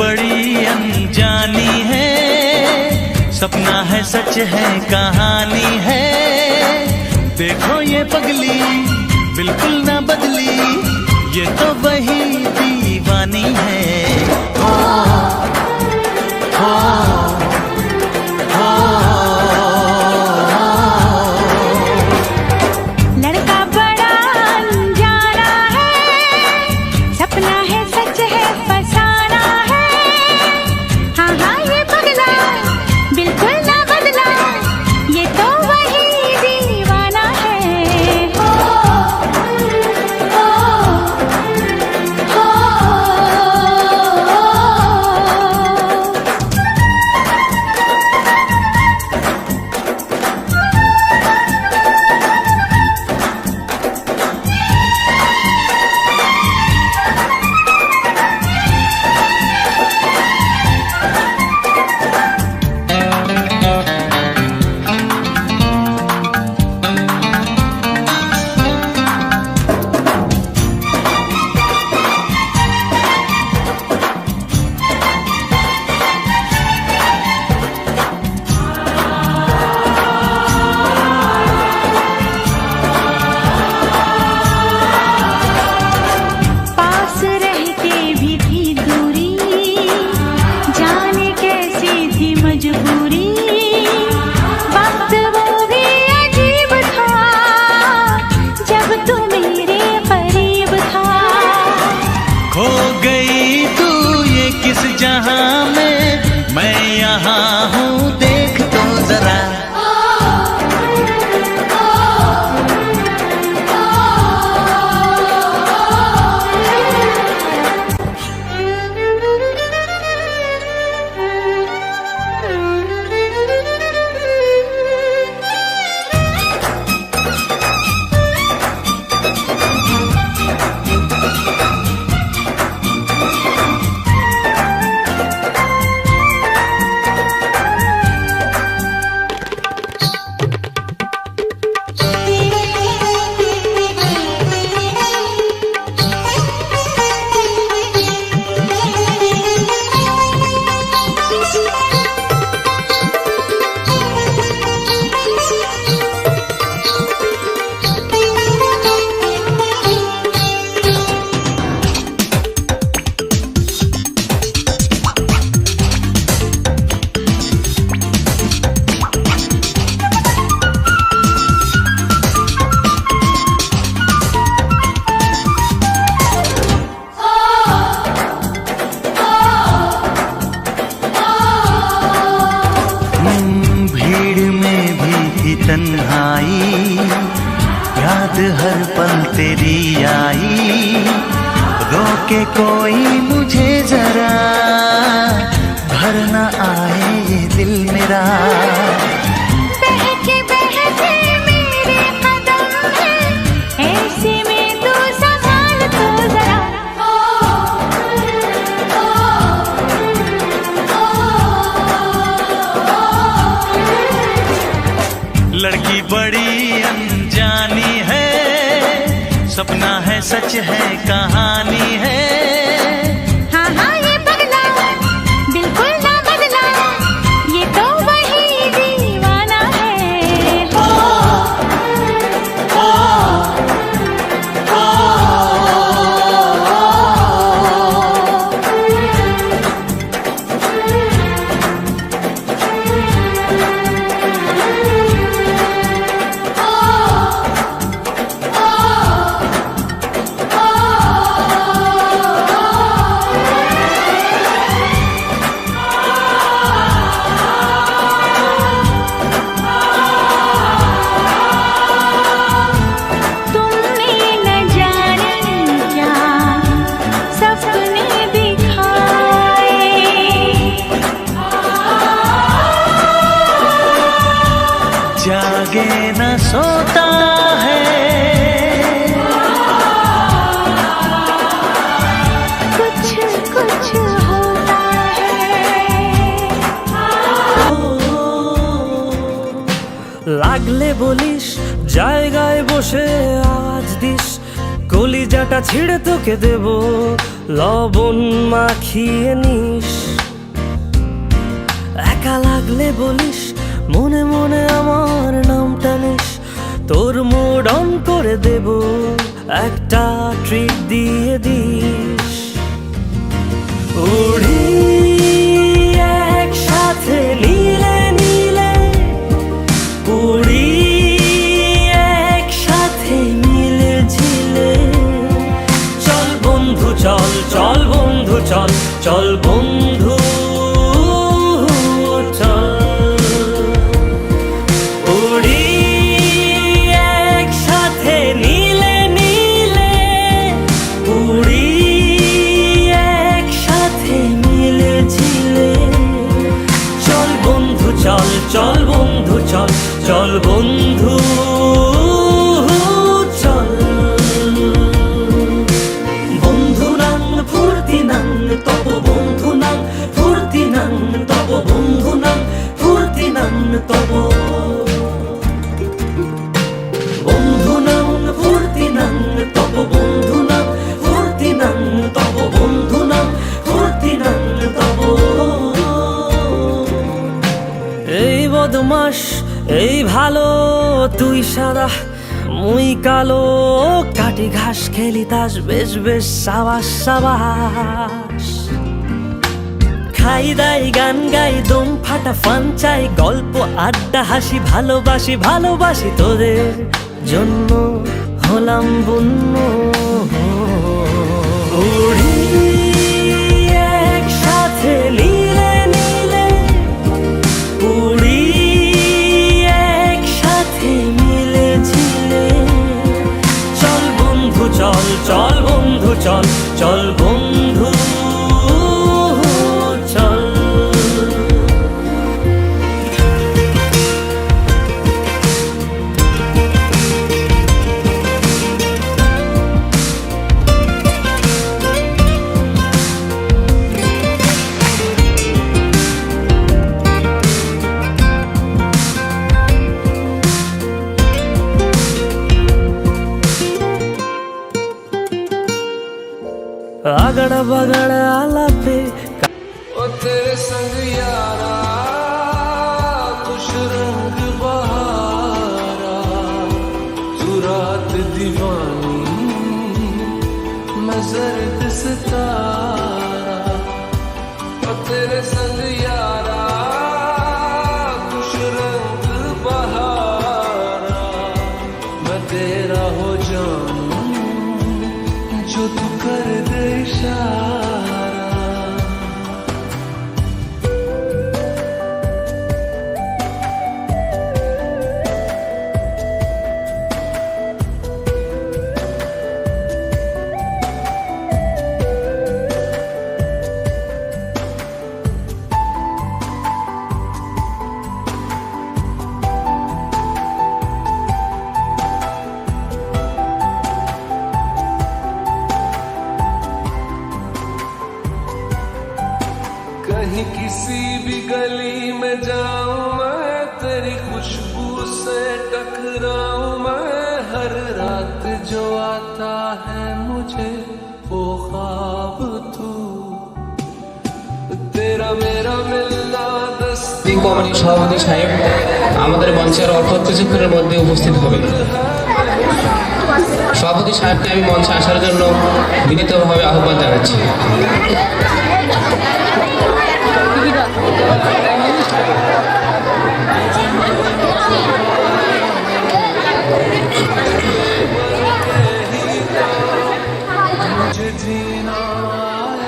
बड़ी अनजानी है, सपना है सच है कहानी है। देखो ये पगली बिल्कुल ना बदली, ये तो वही दीवानी है। हो, हो, हो, लड़का बड़ा अनजाना है, सपना है सच है फसाना है। हाँ हाँ ये पगला बिल्कुल ना बदला, ये तो वही दीवाना है। हो, हो, हो, पास रह के भी थी दूरी, जाने कैसी थी मजबूरी। वक्त वो भी अजीब था, जब तू मेरे करीब था। खो गई तू ये किस जहां में, मैं यहाँ हूँ देख तो जरा। भीड़ में भी थी तन्हाई, याद हर पल तेरी आई। रोके कोई मुझे जरा, भर न आए ये दिल मेरा। बहके बहके मेरे कदम हैं, ऐसे में तू संभाल तो जरा। लड़की बड़ी अनजानी है, सपना है सच है कहानी है। हाँ हाँ ये पगला बिल्कुल ना बदला, ये तो वही दीवाना है। हो, ओ, ओ, तुमने न जाने क्या सपने दिखाए। जागे न सोता है, कुछ कुछ होता है। লাগলে বলিস, জায়গায় বসে আওয়াজ দিস। কলিজাটা ছিঁড়ে তোকে দেব, লবণ মাখিয়ে নিস। একা লাগলে বলিস, মনে মনে আমার নামটা নিস। তোর মুড অন করে দেব, একটা ট্রিট দিয়ে দিস। উড়ি একসাথে নীলে নীলে, উড়ি একসাথে মিলে ঝিলে। চল বন্ধু চল, চল বন্ধু চল, চল বন্ধু চল। উড়ি একসাথে নীলে নীলে, উড়ি একসাথে মিলে ঝিলে। চল বন্ধু চল, চল বন্ধু চল, চল বন্ধু চল। বন্ধু নাং ফুর্তি নাং তব, বন্ধু নাং ফুর্তি নাং তব, বন্ধু নাং ফুর্তি নাং তব। বন্ধু নাং ফুর্তি নাং তব, বন্ধু নাং ফুর্তি নাং তব, বন্ধু নাং ফুর্তি নাং তব। এই বদমাস এই ভালো, তুই সাদা মুই কালো। কাটি ঘাস খেলি তাস, বেশ বেশ সাবাস সাবাস। খাই দাই গান গাই, দম ফাটা ফান চাই, গল্প আড্ডা হাসি, ভালোবাসি ভালোবাসি তোদের জন্য হলাম বন্য। উড়ি একসাথে নীলে নীলে, উড়ি একসাথে মিলে ঝিলে। চল বন্ধু চল, চল বন্ধু চল, চল বন্ধু চল। आगड़ा बगड़ा आलापे ओ तेरे संग यारा खुश रंग बहारा, तू रात दीवानी मैं जर्द सितारा। ओ तेरे संग यारा खुश रंग बहारा, मैं तेरा हो जाऊं जो तू कर दे इशारा। कहीं किसी भी गली में जाऊं मैं, तेरी खुशबू से टकराऊं मैं। हर रात जो आता है मुझे वो ख्वाब तू, तेरा मेरा मिलना दस्ती। কমিটির সভাপতি সাহেব আমাদের মঞ্চের অল্প কিছুক্ষণের মধ্যে উপস্থিত হবেন। সভাপতি সাহেবকে আমি মঞ্চে আসার জন্য বিনীতভাবে আহ্বান জানাচ্ছি।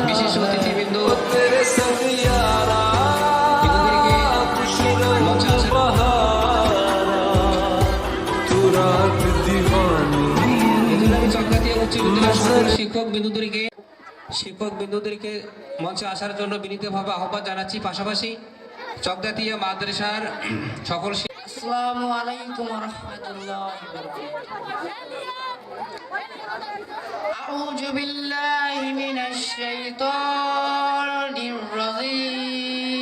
বিশেষ অতিথিবৃন্দ শিক্ষক বিন্দুদেরকে মঞ্চে আসার জন্য বিনীতভাবে আহ্বান জানাচ্ছি। পাশাপাশি চকদাতিয়া মাদ্রাসার সকল আসসালামু আলাইকুম ওয়া রাহমাতুল্লাহি ওয়া বারাকাতুহু। আউযু বিল্লাহি মিনাশ শাইতানির রাজীম।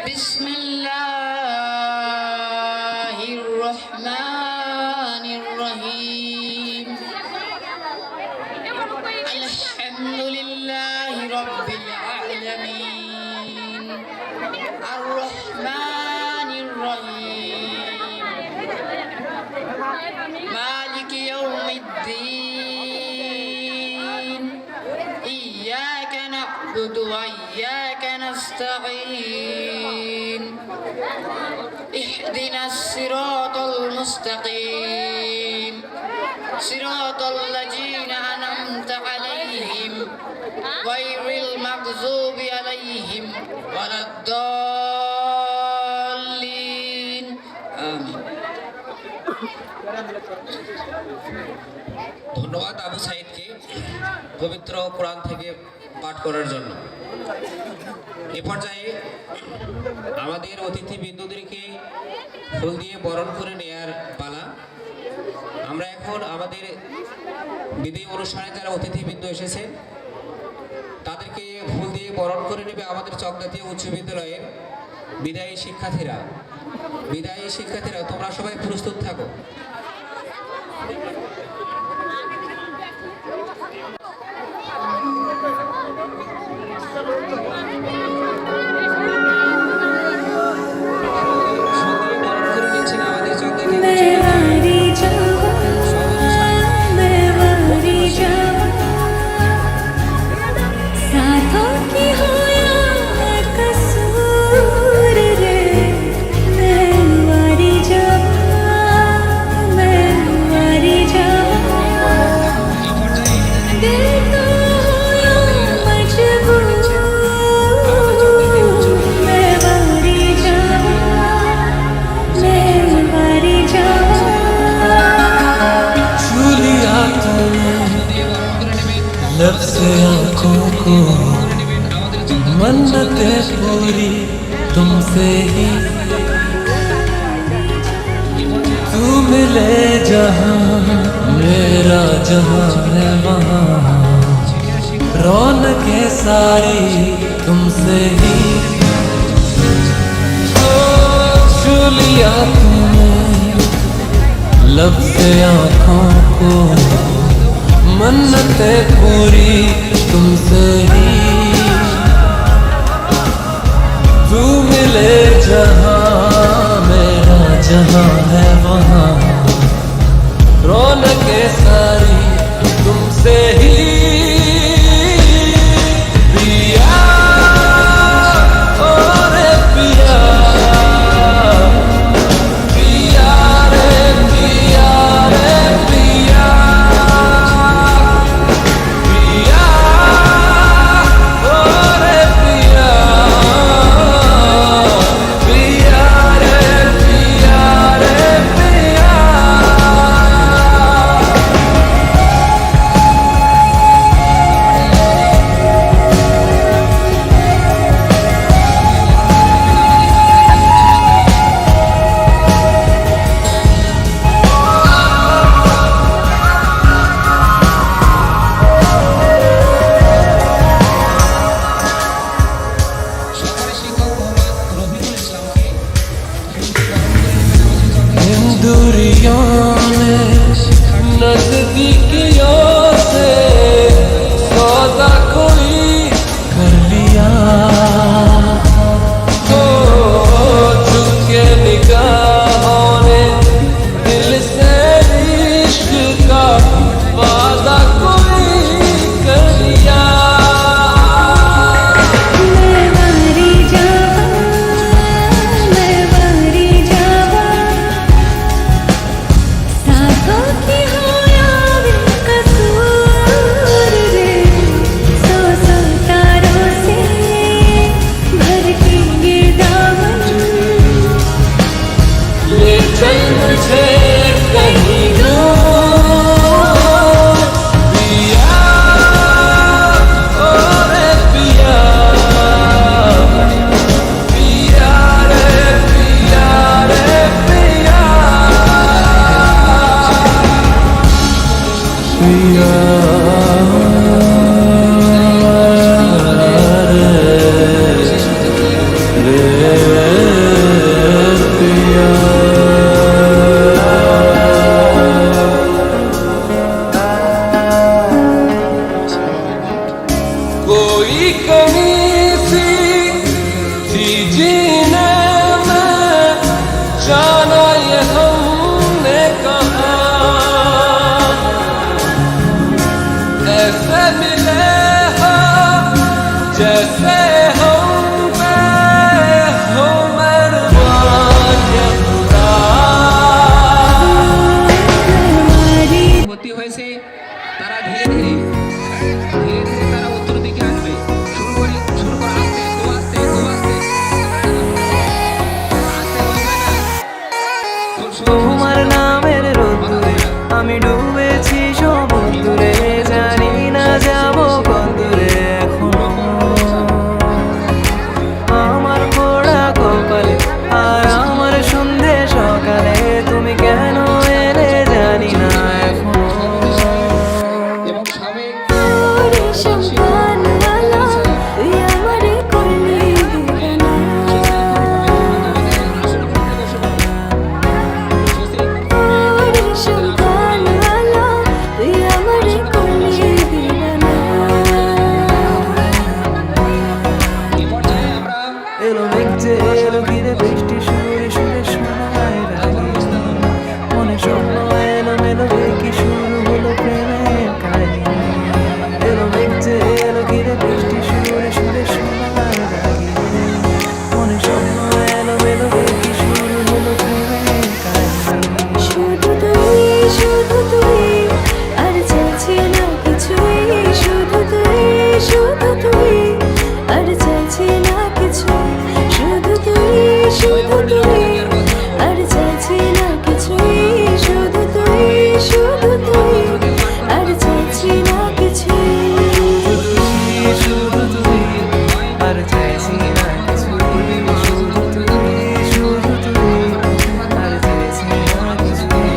বিসমিল্লাহির রহমানির রহিম। رب العالمين الرحمن الرحيم مالك يوم الدين إياك نعبد وإياك نستعين اهدنا الصراط المستقيم صراط الذين أنعمت عليهم غير المغضوب عليهم ولا الضالين آمين ধন্যবাদ আবু সাইদকে পবিত্র কোরআন থেকে পাঠ করার জন্য। এ পর্যায়ে আমাদের অতিথি বিন্দুদেরকে ফুল দিয়ে বরণ করে নেয়ার পালা। আমরা এখন আমাদের বিদায়ী অনুষ্ঠানে যারা অতিথিবৃন্দ এসেছেন তাদেরকে ফুল দিয়ে বরণ করে নেবে আমাদের চকদাতিয়া উচ্চ বিদ্যালয়ের বিদায়ী শিক্ষার্থীরা। বিদায়ী শিক্ষার্থীরা তোমরা সবাই প্রস্তুত থাকো। लब से आँखों को मन्नतें पूरी तुमसे ही तू मिले जहाँ मेरा जहाँ है वहाँ रौनकें सारी तुमसे ही छू लिया तुमने लब से आँखों को मन्नतें पूरी तुमसे ही तू मिले जहाँ मेरा जहाँ है वहाँ रौनकें सारी तुमसे ही पिया ओ रे पिया पिया रे पिया रे पिया नजदीकियों से सौदा कोई कर लिया तो झुके निगाहों ने दिल से इश्क का वादा कोई कर लिया साथों की हो यार कसम ये हमने कहा ऐसे मिले हो जैसे हम पे हो मेहरबान ये खुदा। ভর্তি হয়েছে তারা ধীরে ধীরে তারা উত্তর দিকে আসবে। শুরু করা আস্তে, খুব আস্তে, খুব আস্তে, আস্তে বলবে না, খুব তোমার নামের রোদ্দুরে আমি ডুবেছি সমুদ্রে, জানি না যাব কতদূরে এখনো। আমার পোড়া কপালে আর আমার সন্ধে সকালে তুমি কেন এলে জানি না এখনো। এবং সবে এই পর্যায়ে আমরা এলো মেঘ যে এলো ঘিরে বৃষ্টি সুরে সুরে শোনায় রাগে, মনে স্বপ্ন এলো মেলো কি শুরু হলো প্রেমের কাহিনী। এলো মেঘ যে এলো ঘিরে বৃষ্টি সুরে সুরে শোনায় রাগে, মনে স্বপ্ন এলো মেলো কি শুরু হলো প্রেমের কাহিনী। শুধু তুই আর চাইছি না কিছুই, শুধু তুই আর চাইছি না কিছুই, শুধু তুই আর চাইছি না কিছুই, শুধু তুই আর চাইছি না কিছুই। শুধু তুই আর চাইছি না কিছুই, শুধু তুই আর চাইছি না কিছুই,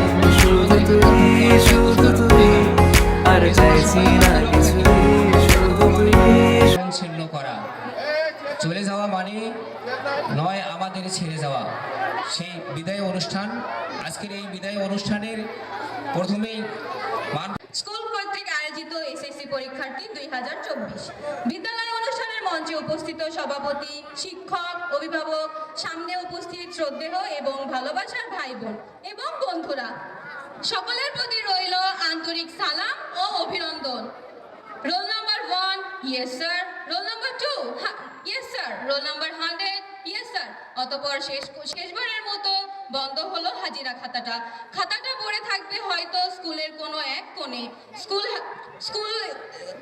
শুধু তুই আর চাইছি না কিছুই, শুধু তুই। ছিন্ন করা, চলে যাওয়া মানে নয় আমাদের ছেড়ে যাওয়া। সেই বিদায় অনুষ্ঠান, আজকের এই বিদায় অনুষ্ঠানের প্রথমেই মান স্কুল কর্তৃক আয়োজিত এসএসসি পরীক্ষার্থী 2024 বিদ্যালয় অনুষ্ঠানের মঞ্চে উপস্থিত সভাপতি, শিক্ষক, অভিভাবক, সামনে উপস্থিত শ্রদ্ধেয় এবং ভালোবাসার ভাই বোন এবং বন্ধুরা, সকলের প্রতি রইল আন্তরিক সালাম ও অভিনন্দন। Roll number 1, yes sir. Roll number 2, yes sir. Roll number 100, yes sir. অতঃপর শেষবারের মতো বন্ধ হলো হাজিরা খাতাটা পড়ে থাকবে হয়তো স্কুলের কোনো এক কোণে। স্কুল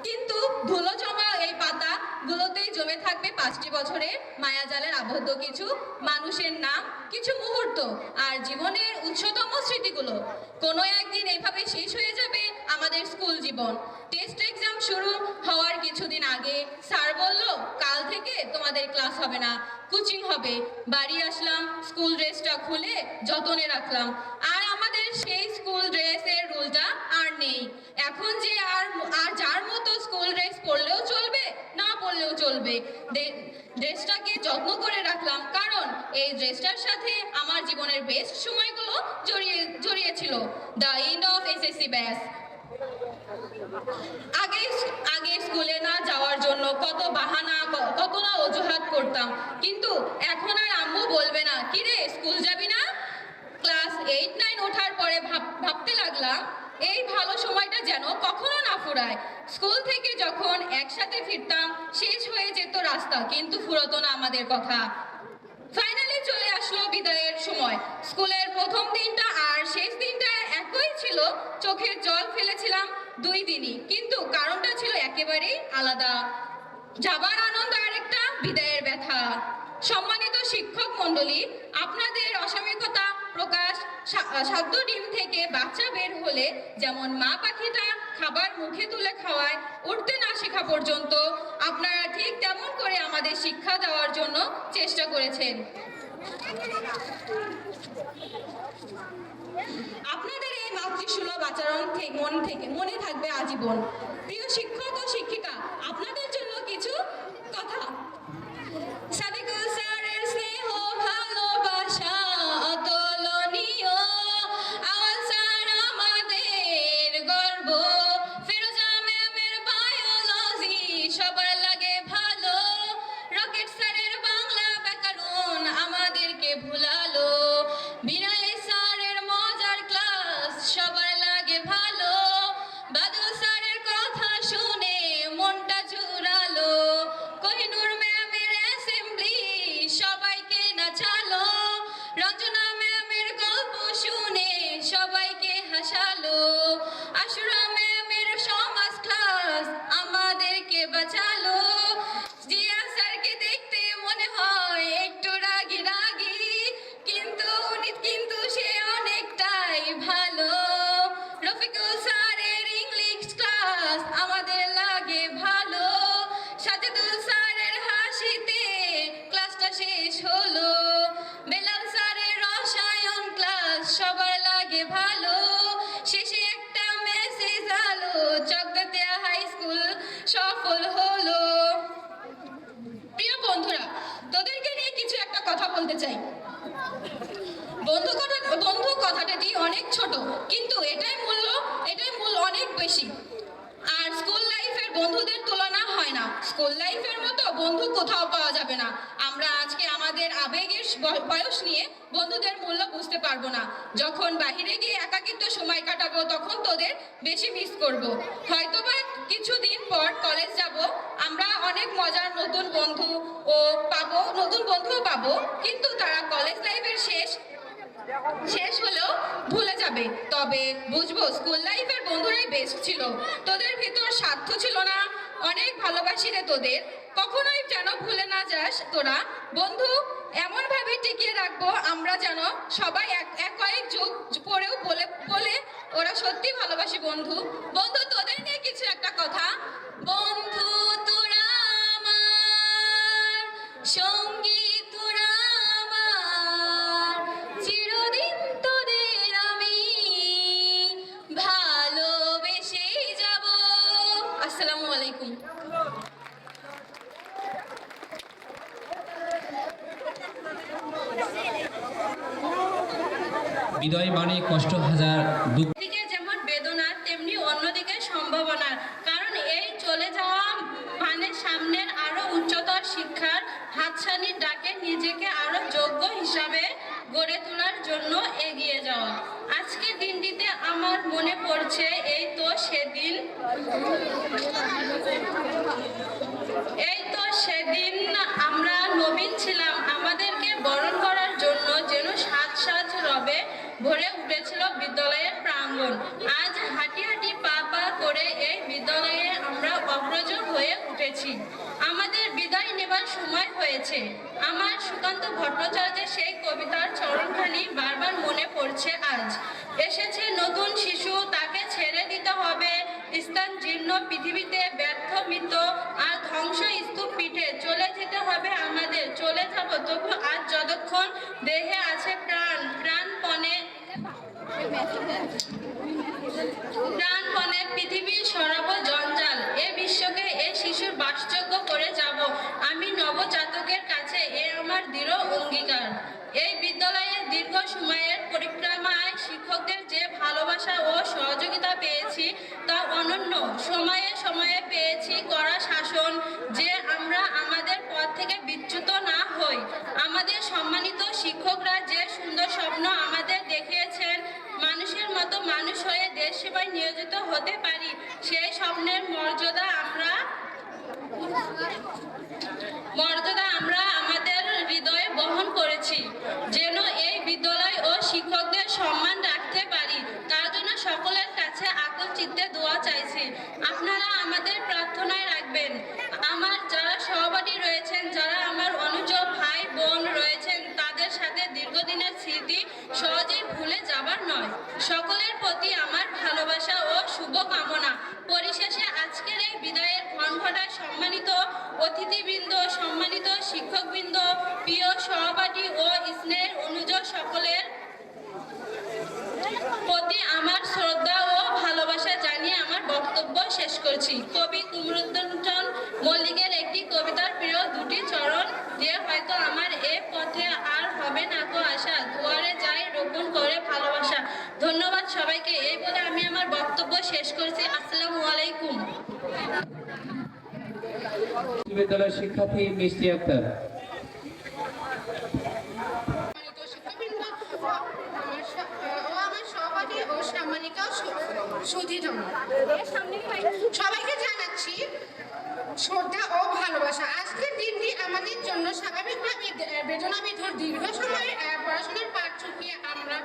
কিন্তু ধুলো জমা এই পাতাগুলোতেই জমে থাকবে 5টি বছরের মায়াজালের আবদ্ধ কিছু মানুষের নাম, কিছু মুহূর্ত আর জীবনের উচ্চতম স্মৃতিগুলো। কোনো একদিন এইভাবে শেষ হয়ে যাবে আমাদের স্কুল জীবন। টেস্ট এক্সাম শুরু হওয়ার কিছুদিন আগে স্যার বলল, কাল থেকে তোমাদের ক্লাস হবে না, কোচিং হবে। বাড়ি আসলাম, স্কুল ড্রেসটা খুলে যতনে রাখলাম, আর আমাদের সেই স্কুল ড্রেসের রুলটা আর নেই। এখন যে আর যার মতো স্কুল ড্রেস পরলেও চলবে, না পরলেও চলবে। ড্রেসটাকে যত্ন করে রাখলাম, কারণ এই ড্রেসটার সাথে আমার জীবনের বেস্ট সময়গুলো জড়িয়েছিল। The end of SSC batch. আগে স্কুলে না যাওয়ার জন্য কত বাহানা, কত না অজুহাত করতাম, কিন্তু এখন আর আম্মু বলবে না, কিরে স্কুল যাবি না? ক্লাস 8-9 ওঠার পরে ভাবতে লাগলাম, এই ভালো সময়টা যেন কখনো না ফুরায়। স্কুল থেকে যখন একসাথে ফিরতাম, শেষ হয়ে যেত রাস্তা, কিন্তু ফুরতো না আমাদের কথা। ফাইনালি চলে আসলো বিদায়ের সময়। স্কুলের প্রথম দিনটা আর শেষ দিনটা একই ছিল। চোখের জল ফেলেছিলাম 2 দিনই, কিন্তু কারণটা ছিল একেবারেই আলাদা। যাবার আনন্দ আর একটা বিদায়ের ব্যথা। সম্মানিত শিক্ষক মণ্ডলী, আপনাদের অসাময়িকতা প্রকাশ। সাধ্য ডিম থেকে বাচ্চা বের হলে যেমন মা পাখিটা খাবার মুখে তুলে খাওয়ায়, উঠতে না শেখা পর্যন্ত, আপনারা ঠিক তেমন করে আমাদের শিক্ষা দেওয়ার জন্য চেষ্টা করেছেন। আপনাদের এই মাতৃসুলভ আচরণ মনে থাকবে আজীবন। প্রিয় শিক্ষক ও শিক্ষিকা, আপনাদের জন্য কিছু কথা। সাদিকুল স্যারের স্নেহ ভালোবাসা অতুলনীয়, আওয়াল স্যার আমাদের গর্ব, ফিরোজা ম্যামের বায়োলজি সবার লাগে ভালো, রকেট স্যারের বাংলা ব্যাকরণ আমাদেরকে ভুলালো, বিনয় লাগে ভালো, শেষে একটা মেসেজ আলো, চকদাতিয়া হাই স্কুল সফল হলো। প্রিয় বন্ধুরা, তোদেরকে নিয়ে কিছু একটা কথা বলতে চাই। বন্ধু কথাটি অনেক ছোট, কিন্তু এটাই মূল অনেক বেশি। আর স্কুল লাইফের বন্ধুদের তুলনা হয় না। স্কুল লাইফের মতো বন্ধু কোথাও পাওয়া যাবে না। আমরা আজকে আমাদের আবেগের বয়স নিয়ে বন্ধুদের মূল্য বুঝতে পারবো না। যখন বাহিরে গিয়ে একাকিত্ব সময় কাটাবো তখন তোদের বেশি মিস করব। হয়তোবা কিছুদিন পর কলেজ যাব, আমরা অনেক মজার নতুন বন্ধুও পাবো, কিন্তু তারা কলেজ লাইফের শেষ হলেও ভুলে যাবে। তবে বুঝবো স্কুল লাইফের বন্ধুরাই বেস্ট ছিল। তোদের ভিতর স্বার্থ ছিল না। অনেক ভালোবাসি রে তোদের, কখনোই যেন ভুলে না যাস তোরা। বন্ধু এমন ভাবে টিকিয়ে রাখবো আমরা যেন সবাই এক কয়েক যুগ পরেও বলে ওরা সত্যি ভালোবাসি বন্ধু। বন্ধু তোদের নিয়ে কিছু একটা কথা। বন্ধু তোরা আমার সঙ্গী, তোরা আমার চিরদিন, তোদের আমি ভালোবেসে যাব। আসসালামু আলাইকুম। বিদায় মানে কষ্ট হাজার, দুঃখ দিকে যেমন বেদনা তেমনি অন্যদিকে সম্ভাবনা। কারণ এই চলে যাওয়া মানে সামনের আরো উচ্চতর শিক্ষার হাতছানির ডাকে নিজেকে আরো যোগ্য হিসাবে গড়ে তোলার জন্য এগিয়ে যাওয়া। আজকে দিনটিতে আমার মনে পড়ছে এই তো সেদিন আমরা নবীন ছিলাম। আমাদেরকে বরণ করার জন্য যেন সাজ রবে ভরে উঠেছিল বিদ্যালয়ের প্রাঙ্গণ। আজ হাঁটি হাঁটি পা করে এই বিদ্যালয়ে আমরা অগ্রসর হয়ে উঠেছি। আমাদের বিদায় নেবার সময় হয়েছে। আমার সুকান্ত ভট্টাচার্যের সেই কবিতার চরণখানি বারবার মনে পড়ছে আজ। এসেছে নতুন শিশু, তাকে ছেড়ে দিতে হবে স্থান জীর্ণ পৃথিবীতে, ব্যর্থ মৃত আর ধ্বংস স্তূপ পিঠে। চলে যেতে হবে আমাদের, চলে যাব তবু আজ যতক্ষণ দেহে আছে প্রাণপণে পৃথিবীর সরাব জঞ্জাল। এ বিশ্বকে এ শিশুর বাসযোগ্য করে যাব আমি নবজাতকের কাছে, এ আমার দৃঢ় অঙ্গীকার। এই বিদ্যালয়ের দীর্ঘ সময়ের পরিক্রমায় শিক্ষকদের যে ভালোবাসা ও সহযোগিতা পেয়েছি তা অনন্য। সময়ে সময়ে পেয়েছি কড়া শাসন, যে আমরা আমাদের পথ থেকে বিচ্যুত না হই। আমাদের সম্মানিত শিক্ষকরা যে সুন্দর স্বপ্ন আমাদের দেখিয়েছেন, মানুষের মতো মানুষ হয়ে দেশ সেবায় নিয়োজিত হতে পারি, সেই স্বপ্নের মর্যাদা আমরা আমাদের হৃদয়ে বহন করেছি। যেন এই বিদ্যালয় ও শিক্ষকদের সম্মান রাখতে পারি, তার জন্য সকলের কাছে আকুল চিত্তে দোয়া চাইছি। আপনারা আমাদের প্রার্থনায় রাখবেন। আমার যারা সহপাঠী রয়েছেন, যারা আমার অনুজ ভাই বোন রয়েছেন, তাদের সাথে দীর্ঘদিনের স্মৃতি সহজেই ভুলে যাবার নয়। সকলের প্রতি আমার ভালোবাসা ও শুভকামনা। পরিশেষে আজকের এই বিদায়ের ক্ষণঘটায় সম্মানিত অতিথিবৃন্দ, সম্মানিত শিক্ষকবৃন্দ, প্রিয় সহপাঠী ও স্নেহের অনুজ সকলের প্রতি আমার শ্রদ্ধা ও ভালোবাসা জানিয়ে আমার বক্তব্য শেষ করছি। কবি কুমরুদ্দিন মল্লিকের একটি কবিতার প্রিয় দুটি চরণ দিয়ে হয়তো আমার এ পথে আর হবে না তো আশা, দুয়ারে যাই রোপণ করে ভালোবাসা। ধন্যবাদ সবাইকে। এই বলে আমি আমার বক্তব্য শেষ করছি। আসসালামু আলাইকুম। বিদ্যালয়ের শিক্ষার্থী মিষ্টি আক্তার। সবাইকে জানাচ্ছি শ্রদ্ধা ও ভালোবাসা। আজকের দিনটি আমাদের জন্য স্বাভাবিকভাবে বেদনাবিধুর দীর্ঘ সময় পড়াশোনার পাঠ চুকিয়ে আমরা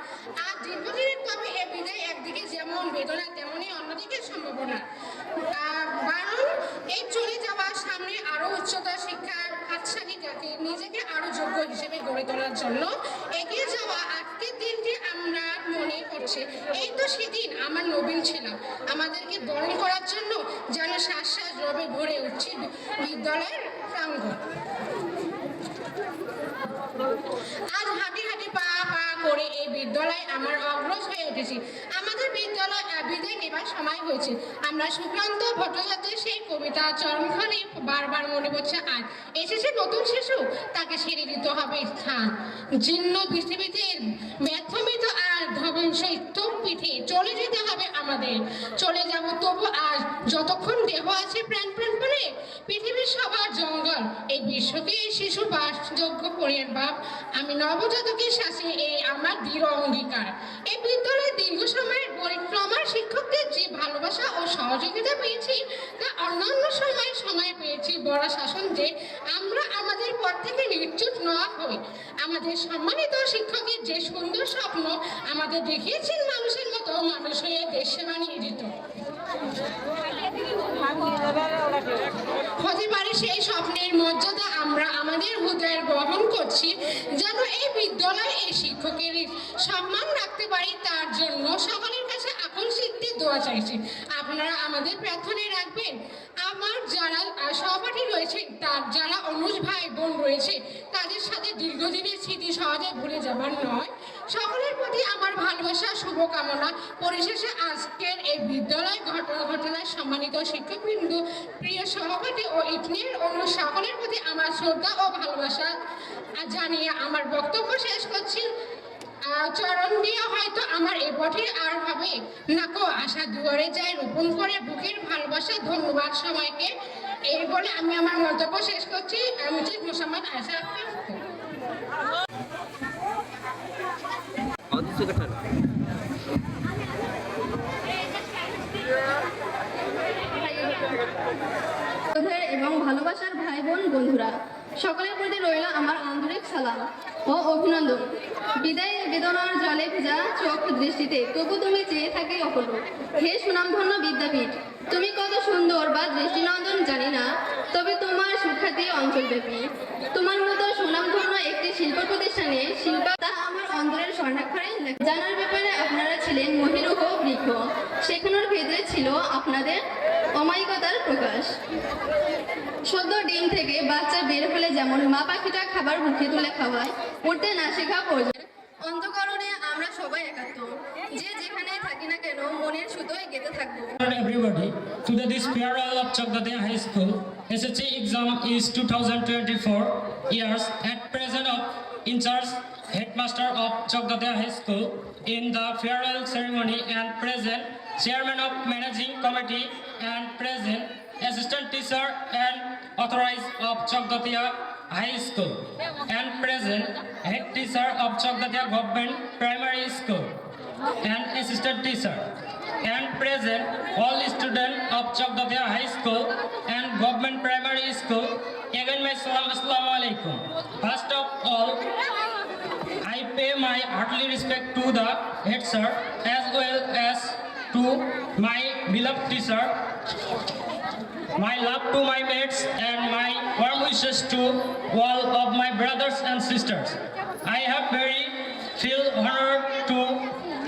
আজ দীর্ঘদিনের, তবে এ বিদায় একদিকে যেমন বেদনা তেমনি অন্যদিকে সম্ভাবনা। কারণ এই চলে যাওয়ার সামনে আরো উচ্চতর শিক্ষার হাতছানি ডাকে নিজেকে আরো যোগ্য হিসেবে গড়ে তোলার জন্য এগিয়ে যাওয়া আজকের দিনটি আমরা মনে করছে এই তো সেদিন আমার নবীন ছিলাম। আমাদেরকে বরণ করার জন্য যেন শ্বাস রবে ভরে উঠছে বিদ্যালয়ের প্রাঙ্গণ। আজ হাঁটি হাঁটি পা করে এই বিদ্যালয়ে আমার অগ্রজ হয়ে উঠেছি। আমাদের বিদ্যালয় বিদায় নেবার সময় হয়েছে। আমরা সুকান্ত ভট্টাচার্যের সেই কবিতা চরণখানি বারবার মনে পড়ছে আজ। এসেছে নতুন শিশু, তাকে ছেড়ে দিতে হবে স্থান। জীর্ণ পৃথিবীতে ব্যর্থমিত আর ধ্বংস স্তূপ পিঠে চলে যেতে হবে আমাদের। চলে যাব তবু আজ যতক্ষণ দেহ আছে প্রাণ প্রাণপণে। পৃথিবীর সবার জঙ্গল এই বিশ্বকে এই শিশু বাসযোগ্য করিয়ে বাপ। আমি নবজাতকের শাসে এই আমার দৃঢ় অঙ্গীকার। এই বিদ্যালয়ে দীর্ঘ সময়ের পরিক্রমার শিক্ষকদের যে ভালোবাসা ও সহযোগিতা পেয়েছি তা অন্যান্য সময় পেয়েছি বড় শাসন যে আমরা আমাদের পথ থেকে নিশ্চুপ না হই। আমাদের সম্মানিত শিক্ষকের যে সুন্দর স্বপ্ন আমাদের দেখিয়েছেন মানুষের মতো মানুষ হয়ে দেশ সেবা নিয়ে যেত। হতে পারে সেই স্বপ্নের মর্যাদা আমরা আমাদের হৃদয়ের বহন করছি, যেন এই বিদ্যালয় এই শিক্ষকের সম্মান রাখতে পারি। তার জন্য সকলের কাছে আপন সিদ্ধি দোয়া চাইছি। আপনারা আমাদের প্রার্থনায় রাখবেন। আমার যারা সহপাঠী রয়েছে, তার যারা অনুজ ভাই বোন রয়েছে, তাদের সাথে দীর্ঘদিনের স্মৃতি সহজে ভুলে যাবার নয়। সকলের প্রতি আমার ভালোবাসা শুভকামনা। পরিশেষে আজকের এই বিদ্যালয় ঘটনায় সম্মানিত শিক্ষকবৃন্দ, প্রিয় সহপাঠী ও ইটনের অন্য সকলের প্রতি আমার শ্রদ্ধা ও ভালোবাসা জানিয়ে আমার বক্তব্য শেষ করছি। চরণ দিয়ে হয়তো আমার এ পথে আর হবে নাকো আশা দুয়ারে যায় রোপণ করে বুকের ভালোবাসা। ধন্যবাদ সবাইকে। এই বলে আমি আমার মন্তব্য শেষ করছি। আমি ঠিক মোসাম্মদ আশা। এবং ভালোবাসার ভাই বোন বন্ধুরা, সকলের প্রতি রইল আমার আন্তরিক সালাম ও অভিনন্দন। বিদায় বেদনার জলে ভেজা চোখ দৃষ্টিতে তবু তুমি চেয়ে থাকে অপলক। হে সুনামধন্য বিদ্যাপীঠ, তুমি কত সুন্দর বা দৃষ্টিনন্দন জানি না, তবে তোমার সুখ্যাতি অঞ্চলব্যাপী। তোমার মতো সুনামধন্য একটি শিল্প প্রতিষ্ঠানে শিল্প তা আমার অন্তরের স্বর্ণাক্ষরে জানার ব্যাপারে আপনারা ছিলেন মহিরুহ বৃক্ষ, শেখানোর ক্ষেত্রে ছিল আপনাদের অমায়িকতার প্রকাশ। সদ্য ডিম থেকে বাচ্চা বের হলে যেমন মা পাখিটা খাবার মুখে তুলে খাওয়ায়, উঠতে না শেখা পর্যন্ত অন্তঃকরণে আমরা সবাই একাত্ম। যে যেখানে থাকি না কেন মনের সুতোয় গেঁথে থাকবো। Everybody, today this farewell of Chakdatia High School SSC exam is 2024 years. At present of in charge headmaster of Chakdatia High School in the farewell ceremony and present chairman of managing committee and present assistant teacher and authorized of Chakdatia High School and present head teacher of Chakdatia Government Primary School and assistant teacher and present all students of Chakdatia High School and Government Primary School. Again my salam, assalamu alaikum. First of all, I pay my heartily respect to the head sir as well as to my beloved teacher. My love to my mates and my warm wishes to all of my brothers and sisters. I have very feel honored to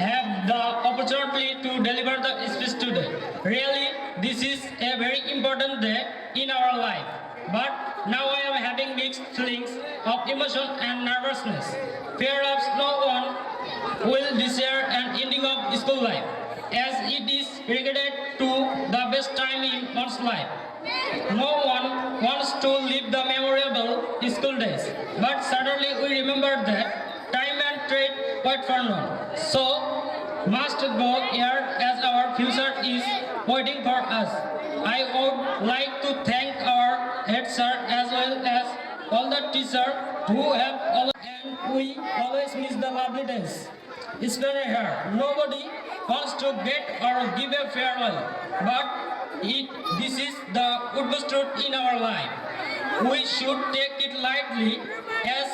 have the opportunity to deliver the speech today. Really, this is a very important day in our life. But now I am having mixed feelings of emotion and nervousness. Perhaps no one will desire an ending of school life, as it is regarded to the best time in one's life. No one wants to live the memorable school days, but certainly we remember that time and trade wait for none. So must go here as our future is waiting for us. I would like to thank our head sir as well as all the teachers who have and we always miss the lovely days. It's very hard. Nobody wants to get or give a farewell, but this is the goodest truth in our life. We should take it lightly as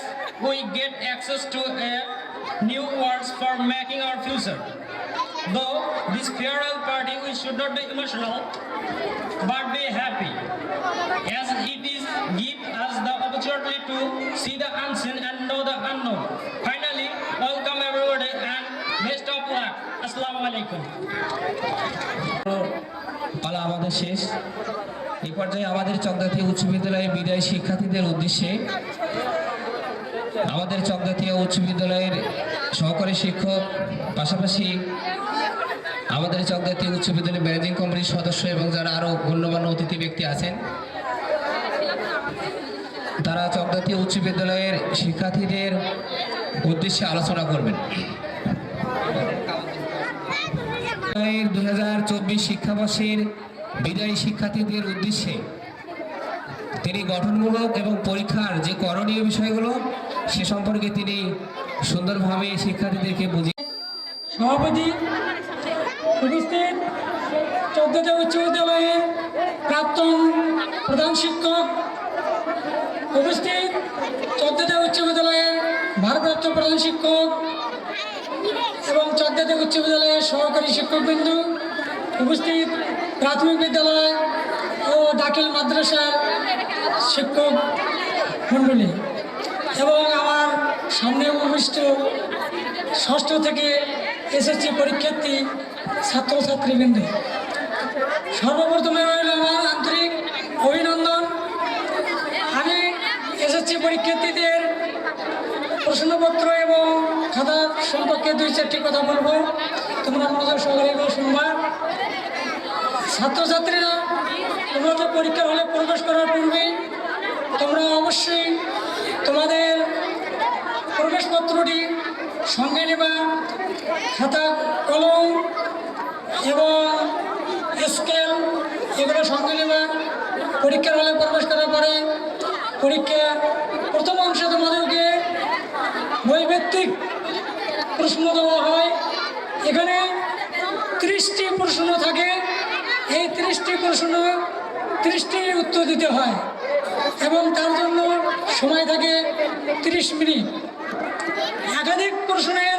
we get access to a new worlds for making our future. Though this farewell party, we should not be emotional, but be happy, as it is give us the opportunity to see the unseen and know the unknown. Finally, welcome everybody and best of luck. Assalamu alaikum. পালা আমাদের শেষ। এই পর্যায়ে আমাদের চকদাতিয়া উচ্চ বিদ্যালয়ের বিদায়ী শিক্ষার্থীদের উদ্দেশ্যে আমাদের চকদাতিয়া উচ্চ বিদ্যালয়ের সহকারী শিক্ষক, পাশাপাশি আমাদের চকদাতি উচ্চ বিদ্যালয় ম্যানেজিং কমিটির সদস্য এবং যারা আরও গণ্যমান্য অতিথি ব্যক্তি আছেন, তারা চকদাতি উচ্চ বিদ্যালয়ের শিক্ষার্থীদের উদ্দেশ্যে আলোচনা করবেন। 2024 শিক্ষাবর্ষের বিদায়ী শিক্ষার্থীদের উদ্দেশ্যে তিনি গঠনমূলক এবং পরীক্ষার যে করণীয় বিষয়গুলো সে সম্পর্কে তিনি সুন্দরভাবে শিক্ষার্থীদেরকে বুঝিয়ে। সভাপতি উপস্থিত চকদাতে উচ্চ বিদ্যালয়ের প্রাক্তন প্রধান শিক্ষক, উপস্থিত চকদাতে উচ্চ বিদ্যালয়ের ভারপ্রাপ্ত প্রধান শিক্ষক এবং চকদাতে উচ্চ বিদ্যালয়ের সহকারী শিক্ষকবৃন্দ, উপস্থিত প্রাথমিক বিদ্যালয় ও দাখিল মাদ্রাসার শিক্ষক মণ্ডলী এবং আমার সামনে উপবিষ্ট ষষ্ঠ থেকে এসএসসি পরীক্ষার্থী ছাত্রছাত্রীবৃন্দ, সর্বপ্রথমে রইল আমার আন্তরিক অভিনন্দন। আমি এসএসসি পরীক্ষার্থীদের প্রশ্নপত্র এবং খাতা সম্পর্কে 2-4টি কথা বলবো, তোমরা মনোযোগ সহকারে এগুলো শুনবা। ছাত্রছাত্রীরা তোমরা তো পরীক্ষার হলে প্রবেশ করার পূর্বে তোমরা অবশ্যই তোমাদের প্রবেশপত্রটি সঙ্গে নেবা, খাতা কলম এবং স্কেল এগুলো সঙ্গে নেবা। পরীক্ষার হলে প্রবেশ করার পরে পরীক্ষা প্রথম অংশে তোমাদেরকে বৈভিত্তিক প্রশ্ন দেওয়া হয়। এখানে 30টি প্রশ্ন থাকে, এই 30টি প্রশ্ন 30টির উত্তর দিতে হয় এবং তার জন্য সময় থাকে 30 মিনিট। একাধিক প্রশ্নের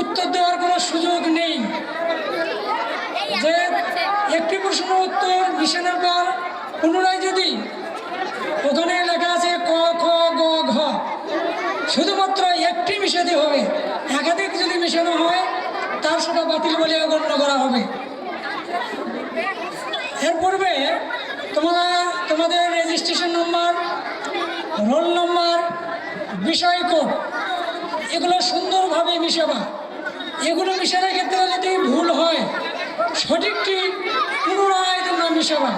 উত্তর দেওয়ার কোনো সুযোগ নেই, যে একটি প্রশ্নের উত্তর মিশানোর পর পুনরায় যদি ওখানে লেখা আছে ক খ গ ঘ, শুধুমাত্র একটি মিশাতে হবে। একাধিক যদি মিশানো হয় তার সেটা বাতিল বলে গণ্য করা হবে। এর পূর্বে তোমরা তোমাদের রেজিস্ট্রেশন নম্বর, রোল নম্বর, বিষয় কোড এগুলো সুন্দরভাবে মিশাবা। এগুলো মিশানোর ক্ষেত্রে যদি ভুল হয় সঠিকটি পুনরায় তোমরা মিশাবা,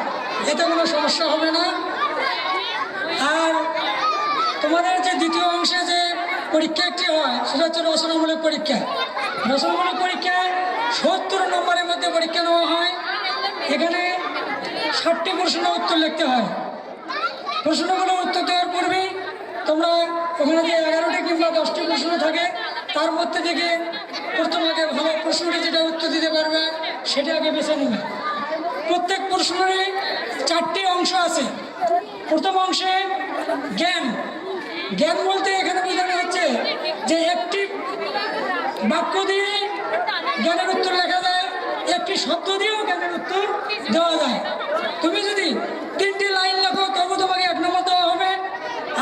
এতে কোনো সমস্যা হবে না। আর তোমাদের যে দ্বিতীয় অংশে যে পরীক্ষা একটি হয় সেটা হচ্ছে রচনামূলক পরীক্ষা। রচনামূলক পরীক্ষায় 70 নম্বরের মধ্যে পরীক্ষা নেওয়া হয়। এখানে 60টি প্রশ্নের উত্তর লিখতে হয়। প্রশ্নগুলোর উত্তর দেওয়ার পূর্বেই তোমরা ওখানে যে 11টি কিংবা 10টি প্রশ্ন থাকে তার মধ্যে থেকে প্রথম আগে ভালো প্রশ্নটি যেটা উত্তর দিতে পারবে সেটা আগে বেছে নেবে। প্রত্যেক প্রশ্নেরই 4টি অংশ আছে। প্রথম অংশে জ্ঞান। জ্ঞান বলতে এখানে বোঝানো হচ্ছে যে একটি বাক্য দিয়ে জ্ঞানের উত্তর লেখা যায়, একটি শব্দ দিয়েও জ্ঞানের উত্তর দেওয়া যায়। তুমি যদি 3টি লাইন লেখো তবু তোমাকে 1 নম্বর দেওয়া হবে,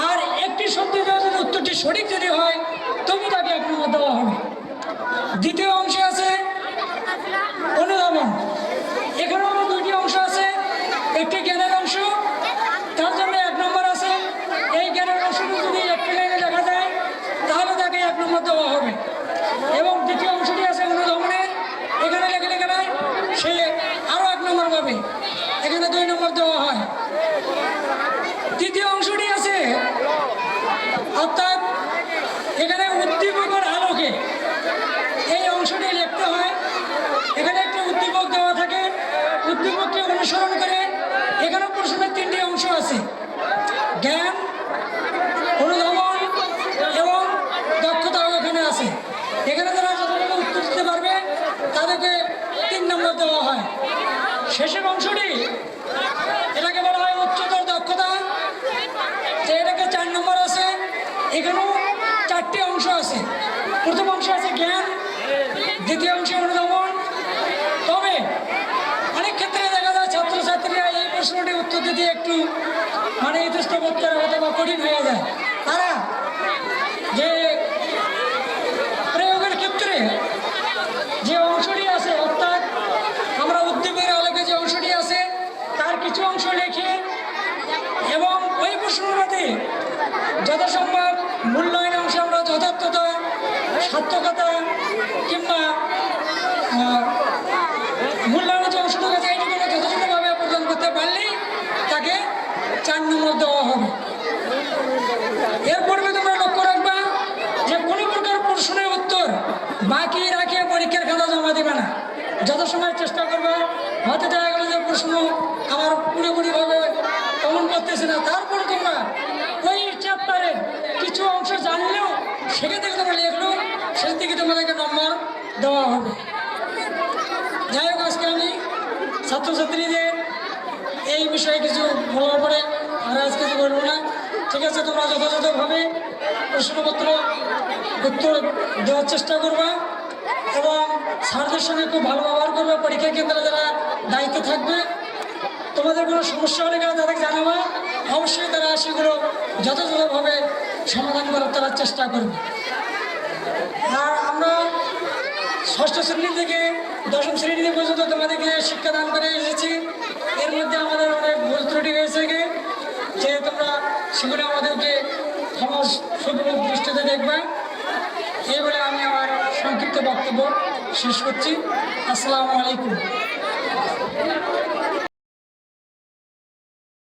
আর একটি শব্দ দেওয়া যদি উত্তরটি সঠিক যদি হয় তবু তাকে 1 নম্বর দেওয়া হবে। দ্বিতীয় অংশে আছে অনুধাবন। এখানেও 2টি অংশ আছে, একটি জ্ঞানের অংশ, তার জন্য 1 নম্বর আছে। এই জ্ঞানের অংশটি যদি একটি লাইনে লেখা যায় তাহলে তাকে 1 নম্বর দেওয়া হবে। এবং দ্বিতীয় অংশটি আছে অনুধাবনের, এখানে লেখা নাই সে আরও 1 নম্বর পাবে, এখানে 2 নম্বর দেওয়া হয়। তৃতীয় অংশটি আছে অর্থাৎ এখানে উদ্দীপকের আলোকে এই অংশটি লিখতে হয়। এখানে একটি উদ্দীপক দেওয়া থাকে, উদ্দীপককে অনুসরণ করে এখানে প্রশ্নের 3টি অংশ আছে, জ্ঞান, অনুধাবন এবং দক্ষতাও এখানে আছে। এখানে যারা যতগুলো উত্তর দিতে পারবে তাদেরকে 3 নম্বর দেওয়া হয়। শেষের অংশটি এটাকে বলা হয় উচ্চতর দক্ষতা, যে এটাকে 4 নম্বর আছে। এখানেও 4টি অংশ আছে। প্রথম অংশে আছে জ্ঞান, দ্বিতীয় অংশে অনুধাবন। তবে অনেক ক্ষেত্রে দেখা যায় ছাত্রছাত্রীরা এই প্রশ্নটি উত্তর দিতে একটু ইতস্ত বোধ করে অথবা কঠিন হয়ে যায়। তারা যে প্রয়োগের ক্ষেত্রে যে অংশটি আছে অর্থাৎ আমরা উদ্দীপকের আলোকে যে অংশটি আছে তার কিছু অংশ লিখে এবং ওই প্রশ্নটাতে যথাসম্ভব মূল্যায়ন অংশে আমরা যথার্থতা, সার্থকতা বাকি রাখে পরীক্ষার খাতা জমা দেবে না, যত সময় চেষ্টা করবে। হয়তো দেখা গেল যে প্রশ্ন আমার পুরোপুরিভাবে কমন করতেছে না, তারপরে তোমরা ওই চ্যাপ্টারে কিছু অংশ জানলেও সেখান থেকে তোমরা লিখলো, সেখান থেকে তোমাদেরকে নম্বর দেওয়া হবে। যাই হোক, আজকে আমি ছাত্রছাত্রীদের এই বিষয়ে কিছু বলার পরে আর আজ কিছু বলবো না। ঠিক আছে, তোমরা যথাযথভাবে প্রশ্নপত্র উত্তর দেওয়ার চেষ্টা করবা এবং স্যারদের সঙ্গে খুব ভালো ব্যবহার করবে। পরীক্ষা কেন্দ্রে যারা দায়িত্বে থাকবে, তোমাদের কোনো সমস্যা হলে গেলে তাদেরকে জানাবা, অবশ্যই তারা সেগুলো যথাযথভাবে সমাধান করার তারা চেষ্টা করবে। আর আমরা ষষ্ঠ শ্রেণী থেকে দশম শ্রেণী পর্যন্ত তোমাদেরকে শিক্ষাদান করে এসেছি। এর মধ্যে আমাদের অনেক ভুল ত্রুটি হয়েছে যে তোমরা সেগুলো আমাদেরকে ক্ষমা সুন্দর দৃষ্টিতে দেখবে। এই বলে আমি আমার সংক্ষিপ্ত বক্তব্য শেষ করছি। আসসালামু আলাইকুম।